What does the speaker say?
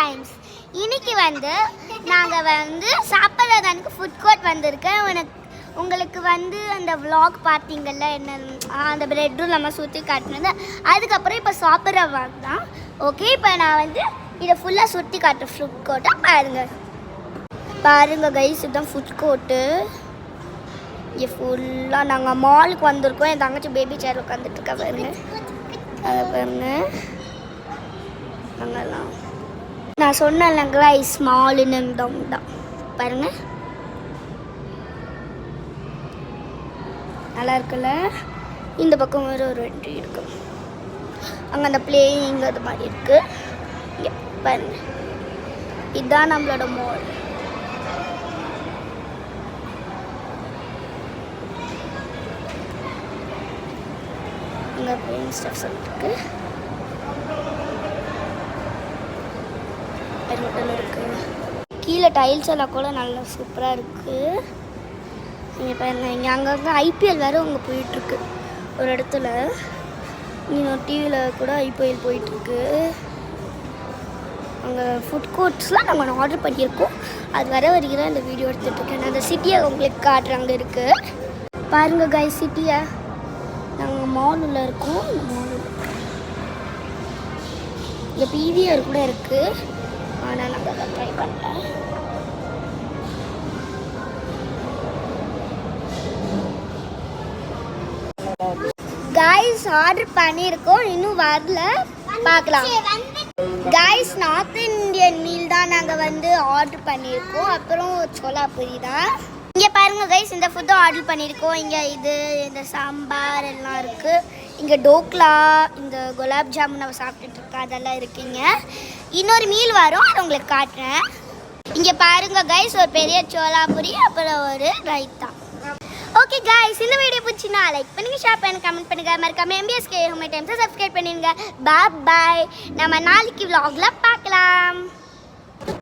Times. இன்னைக்கு வந்து நாங்கள் வந்து சாப்பிட்றதுக்கு ஃபுட் கோர்ட் வந்திருக்கேன். உங்களுக்கு வந்து அந்த vlog பார்த்தீங்கல்ல, என்ன அந்த பிரெட்டும் நம்ம சுற்றி காட்டினது. அதுக்கப்புறம் இப்போ சாப்பிட்ற vlog தான். ஓகே, இப்போ நான் வந்து இதை ஃபுல்லாக சுற்றி காட்டுறேன். ஃபுட் கோர்ட்டை பாருங்கள் கைஸ், இதுதான் ஃபுட் கோர்ட்டு. இங்கே ஃபுல்லாக நாங்கள் மாலுக்கு வந்திருக்கோம். என் தங்கச்சி பேபி சேர் உட்காந்துட்ருக்கா பாருங்க. அதை பாருங்க, அங்கெல்லாம் நான் சொன்னேன்ல கைஸ், மாலுன்னு தான் பாருங்க. நல்லா இருக்குல்ல. இந்த பக்கம் வேறு ஒரு என்ட்ரி இருக்கு. அங்கே அந்த பிளேயிங் அது மாதிரி இருக்கு. இங்கே பாருங்க, இதுதான் நம்மளோட மால். அங்கே பிளேயிங் ஸ்டஃப்ஸ் இருக்கு. கீழே டைல்ஸ் எல்லாம் கூட நல்லா சூப்பராக இருக்குது. நீங்கள் பாருங்க, இங்கே அங்கங்கே ஐபிஎல் வேறு அங்கே போயிட்டுருக்கு ஒரு இடத்துல. இன்னும் டிவியில் கூட ஐபிஎல் போயிட்டுருக்கு. அங்கே ஃபுட் கோர்ட்ஸ்லாம் நாங்கள் ஆர்டர் பண்ணியிருக்கோம். அது வர வருகிற இந்த வீடியோ எடுத்துகிட்ருக்கேன். அந்த சிட்டியை உங்களுக்கு காட்டுறாங்க இருக்குது பாருங்கள் கைஸ். சிட்டியை நாங்கள் மாலில் இருக்கோம். இந்த மாலில் இங்கே பிவிஆர் கூட இருக்குது, ஆனால் நாங்கள் அதை ட்ரை பண்ணல. கைஸ் ஆர்டர் பண்ணியிருக்கோம், இன்னும் வரல, பார்க்கலாம். கைஸ் நார்த் இந்தியன் மீல் தான் நாங்கள் வந்து ஆர்டர் பண்ணியிருக்கோம். அப்புறம் சோலாபுரி தான். இங்கே பாருங்க கைஸ், இந்த ஃபுட்டும் ஆர்டர் பண்ணியிருக்கோம். இங்கே இந்த சாம்பார் எல்லாம் இருக்குது. இங்கே டோக்லா, இந்த குலாப் ஜாமுன் நம்ம சாப்பிட்டுட்ருக்கோம், அதெல்லாம் இருக்குங்க. இன்னொரு மீல் வரும், அதை உங்களுக்கு காட்டுறேன். இங்கே பாருங்க கைஸ், ஒரு பெரிய சோலாபுரி, அப்புறம் ஒரு ரைத்தா. ஓகே கைஸ், இந்த வீடியோ பிடிச்சினா லைக் பண்ணுங்க, ஷேர் பண்ணுங்க, கமெண்ட் பண்ணுங்க, மறக்காம MBSK ஹோம் டைம்ஸை சப்ஸ்கிரைப் பண்ணிடுங்க. பாய். நம்ம நாளைக்கு vlogல பார்க்கலாம்.